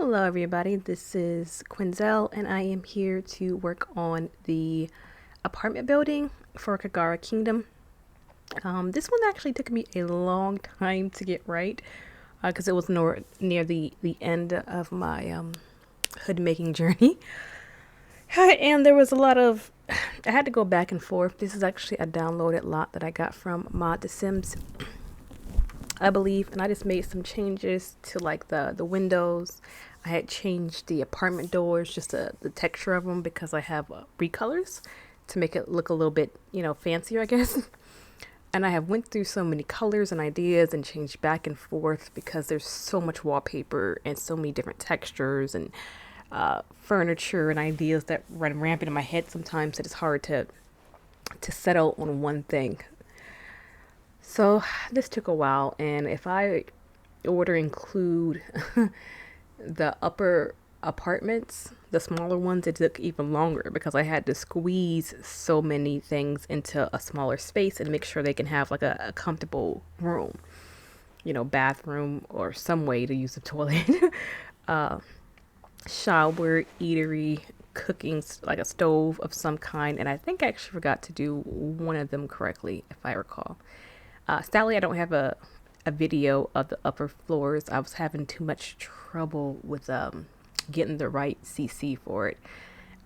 Hello everybody, this is Quinzell and I am here to work on the apartment building for Kigara Kingdom. This one actually took me a long time to get right because it was near the end of my hood making journey. And there was a lot of, I had to go back and forth. This is actually a downloaded lot that I got from Mod The Sims, I believe, and I just made some changes to like the windows. I had changed the apartment doors, just the texture of them, because I have recolors to make it look a little bit, fancier, I guess. And I have went through so many colors and ideas and changed back and forth because there's so much wallpaper and so many different textures and furniture and ideas that run rampant in my head sometimes that it's hard to settle on one thing. So this took a while, and if I include the upper apartments, the smaller ones, it took even longer because I had to squeeze so many things into a smaller space and make sure they can have like a comfortable room, bathroom or some way to use the toilet, shower, eatery, cooking, like a stove of some kind. And I think I actually forgot to do one of them correctly, if I recall. Sadly, I don't have a video of the upper floors. I was having too much trouble with getting the right CC for it.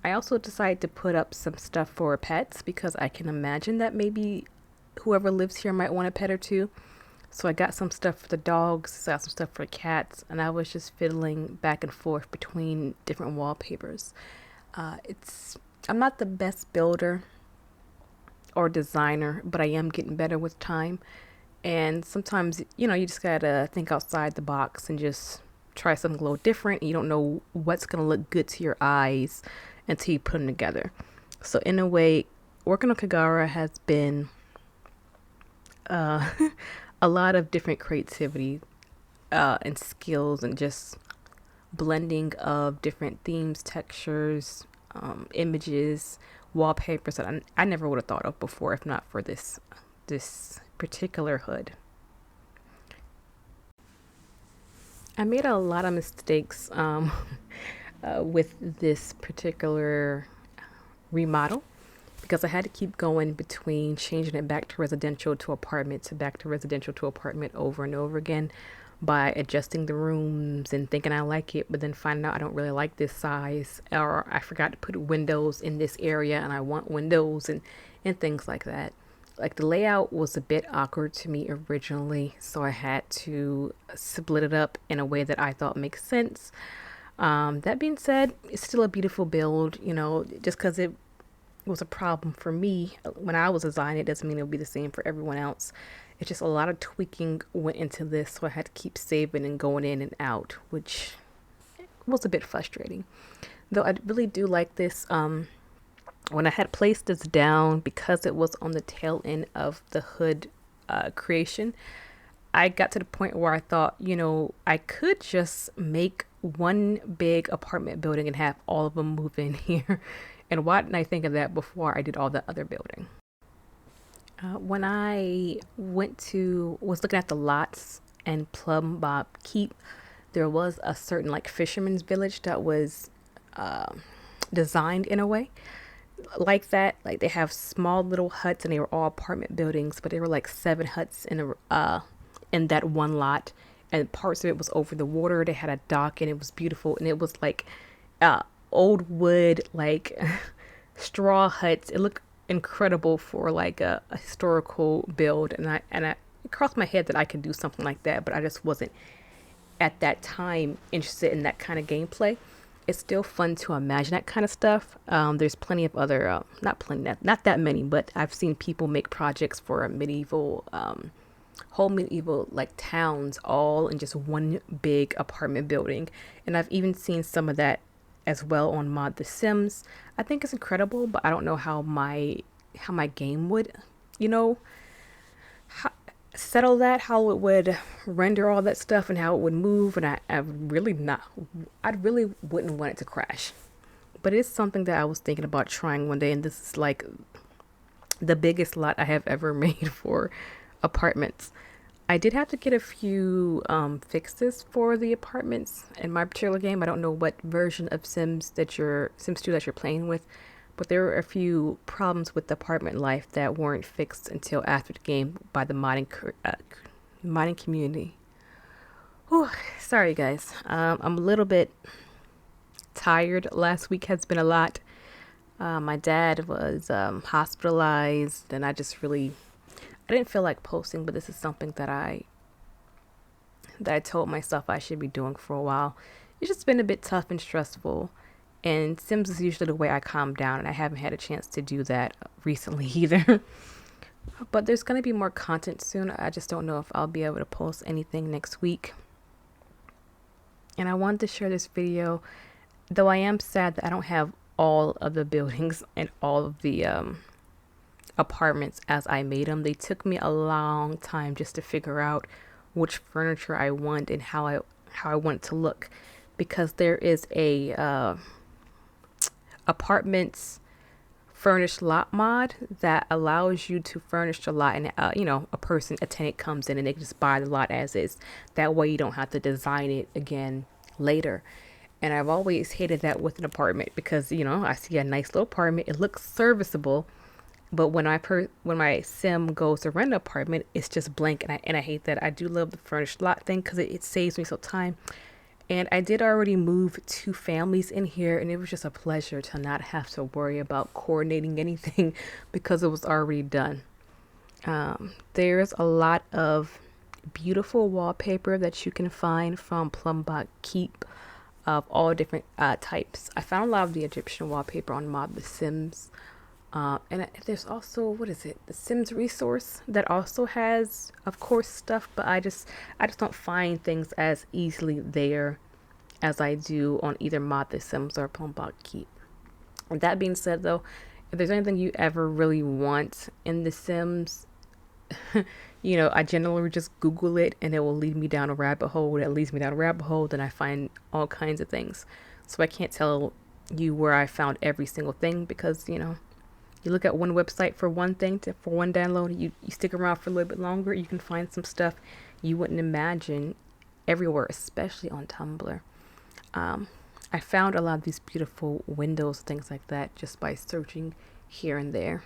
I also decided to put up some stuff for pets because I can imagine that maybe whoever lives here might want a pet or two. So I got some stuff for the dogs, got some stuff for cats, and I was just fiddling back and forth between different wallpapers. I'm not the best builder or designer, but I am getting better with time. And sometimes, you just gotta think outside the box and just try something a little different. You don't know what's gonna look good to your eyes until you put them together. So in a way, working on Kigara has been a lot of different creativity and skills and just blending of different themes, textures, images, wallpapers that I never would have thought of before if not for this particular hood. I made a lot of mistakes with this particular remodel because I had to keep going between changing it back to residential to apartment to back to residential to apartment over and over again by adjusting the rooms and thinking I like it, but then finding out I don't really like this size, or I forgot to put windows in this area and I want windows and things like that. Like the layout was a bit awkward to me originally, so I had to split it up in a way that I thought makes sense. That being said, it's still a beautiful build, just because it was a problem for me when I was designing it doesn't mean it'll be the same for everyone else. It's just a lot of tweaking went into this, so I had to keep saving and going in and out, which was a bit frustrating. Though I really do like this. When I had placed this down, because it was on the tail end of the hood creation, I got to the point where I thought, I could just make one big apartment building and have all of them move in here. And why didn't I think of that before I did all the other building? When I was looking at the lots and Plum Bob Keep, there was a certain like fisherman's village that was designed in a way like that. Like they have small little huts and they were all apartment buildings, but they were like 7 huts in that one lot, and parts of it was over the water. They had a dock and it was beautiful, and it was like old wood, like straw huts. It looked incredible for like a historical build, and it crossed my head that I could do something like that, but I just wasn't at that time interested in that kind of gameplay. It's still fun to imagine that kind of stuff. There's plenty of other not that many, but I've seen people make projects for a medieval whole medieval like towns all in just one big apartment building, and I've even seen some of that as well on Mod The Sims. I think it's incredible, but I don't know how my game would, settle that, how it would render all that stuff and how it would move. And I really wouldn't want it to crash. But it's something that I was thinking about trying one day, and this is like the biggest lot I have ever made for apartments. I did have to get a few fixes for the apartments in my particular game. I don't know what version of Sims 2 that you're playing with, but there were a few problems with the apartment life that weren't fixed until after the game by the modding community. Whew, sorry guys. I'm a little bit tired. Last week has been a lot. My dad was hospitalized, and I didn't feel like posting, but this is something that I told myself I should be doing for a while. It's just been a bit tough and stressful. And Sims is usually the way I calm down, and I haven't had a chance to do that recently either. But there's going to be more content soon. I just don't know if I'll be able to post anything next week. And I wanted to share this video, though I am sad that I don't have all of the buildings and all of the apartments as I made them. They took me a long time just to figure out which furniture I want and how I want it to look, because there is a apartments furnished lot mod that allows you to furnish the lot, and a tenant comes in and they can just buy the lot as is. That way you don't have to design it again later. And I've always hated that with an apartment because I see a nice little apartment, it looks serviceable, but when my sim goes to rent an apartment, it's just blank, and I hate that. I do love the furnished lot thing because it saves me some time. And I did already move 2 families in here, and it was just a pleasure to not have to worry about coordinating anything because it was already done. There's a lot of beautiful wallpaper that you can find from Plumbot Keep of all different types. I found a lot of the Egyptian wallpaper on Mod The Sims. And there's also, what is it? The Sims resource that also has, of course, stuff, but I just don't find things as easily there as I do on either Mod The Sims or Plumbot Keep. And that being said, though, if there's anything you ever really want in The Sims, I generally just Google it and it will lead me down a rabbit hole that leads me down a rabbit hole. Then I find all kinds of things. So I can't tell you where I found every single thing because, you look at one website for one thing, for one download, you stick around for a little bit longer, you can find some stuff you wouldn't imagine everywhere, especially on Tumblr. I found a lot of these beautiful windows, things like that, just by searching here and there.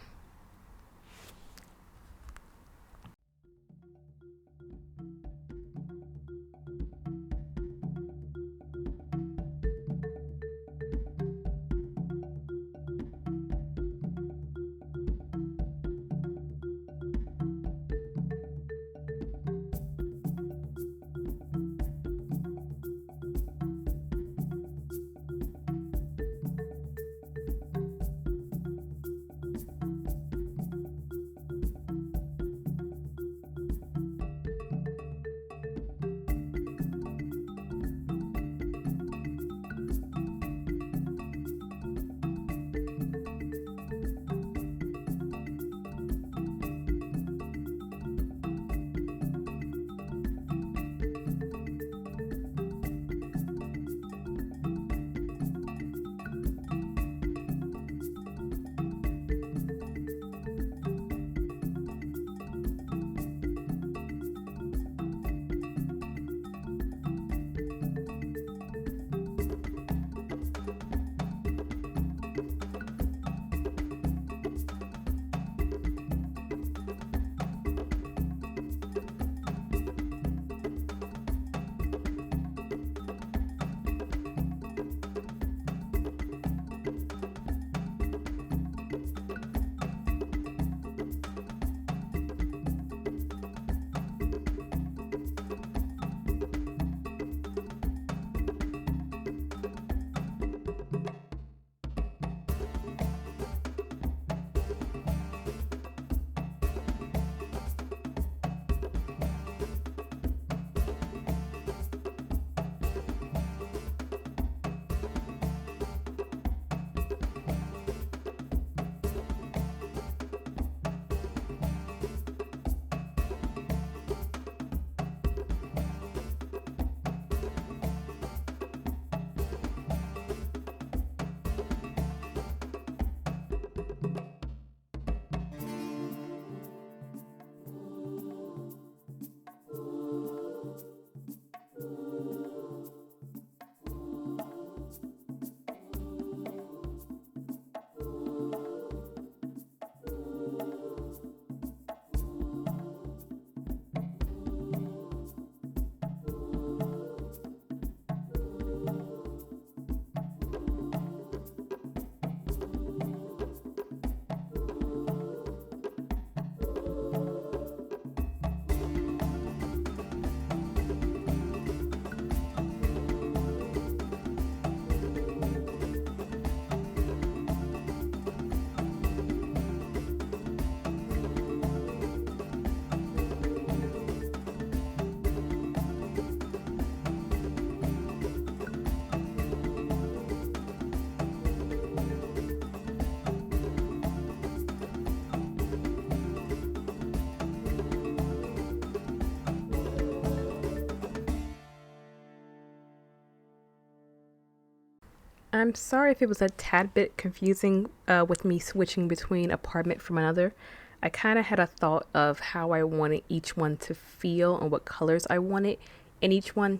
I'm sorry if it was a tad bit confusing with me switching between apartment from another. I kind of had a thought of how I wanted each one to feel and what colors I wanted in each one.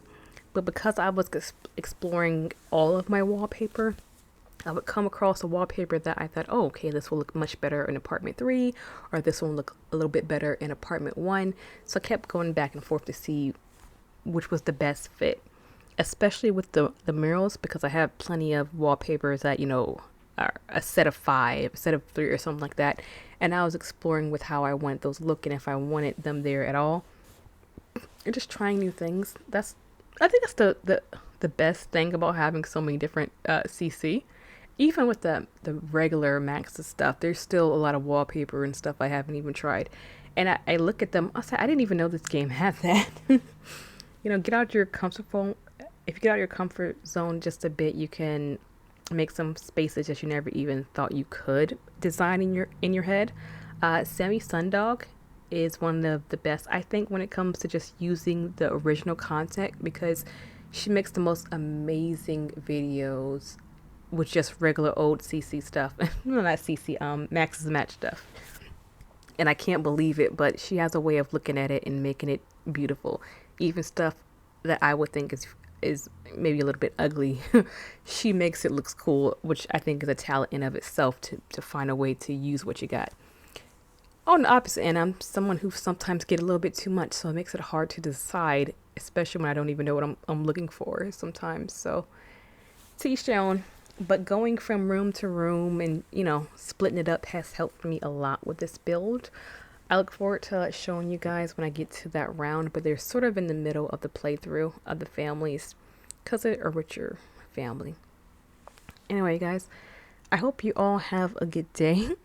But because I was exploring all of my wallpaper, I would come across a wallpaper that I thought, oh, okay, this will look much better in apartment 3, or this will look a little bit better in apartment 1. So I kept going back and forth to see which was the best fit, especially with the murals, because I have plenty of wallpapers that, are a set of 5, a set of 3, or something like that. And I was exploring with how I want those looking, if I wanted them there at all. And just trying new things. I think that's the best thing about having so many different CC. Even with the regular Max's stuff, there's still a lot of wallpaper and stuff I haven't even tried. And I look at them, I say, I didn't even know this game had that. Get out your comfortable. If you get out your comfort zone just a bit, you can make some spaces that you never even thought you could design in your head. Sammy Sundog is one of the best, I think, when it comes to just using the original content, because she makes the most amazing videos with just regular old CC stuff. No, not CC, Max's Match stuff. And I can't believe it, but she has a way of looking at it and making it beautiful. Even stuff that I would think is maybe a little bit ugly, she makes it looks cool, which I think is a talent in of itself to find a way to use what you got. On the opposite end, I'm someone who sometimes get a little bit too much, so it makes it hard to decide, especially when I don't even know what I'm looking for sometimes. So, to each their own. But going from room to room and, splitting it up has helped me a lot with this build. I look forward to showing you guys when I get to that round, but they're sort of in the middle of the playthrough of the families because they're a richer family. Anyway, guys, I hope you all have a good day.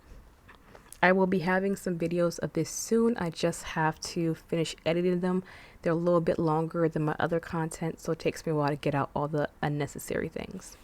I will be having some videos of this soon. I just have to finish editing them. They're a little bit longer than my other content, so it takes me a while to get out all the unnecessary things.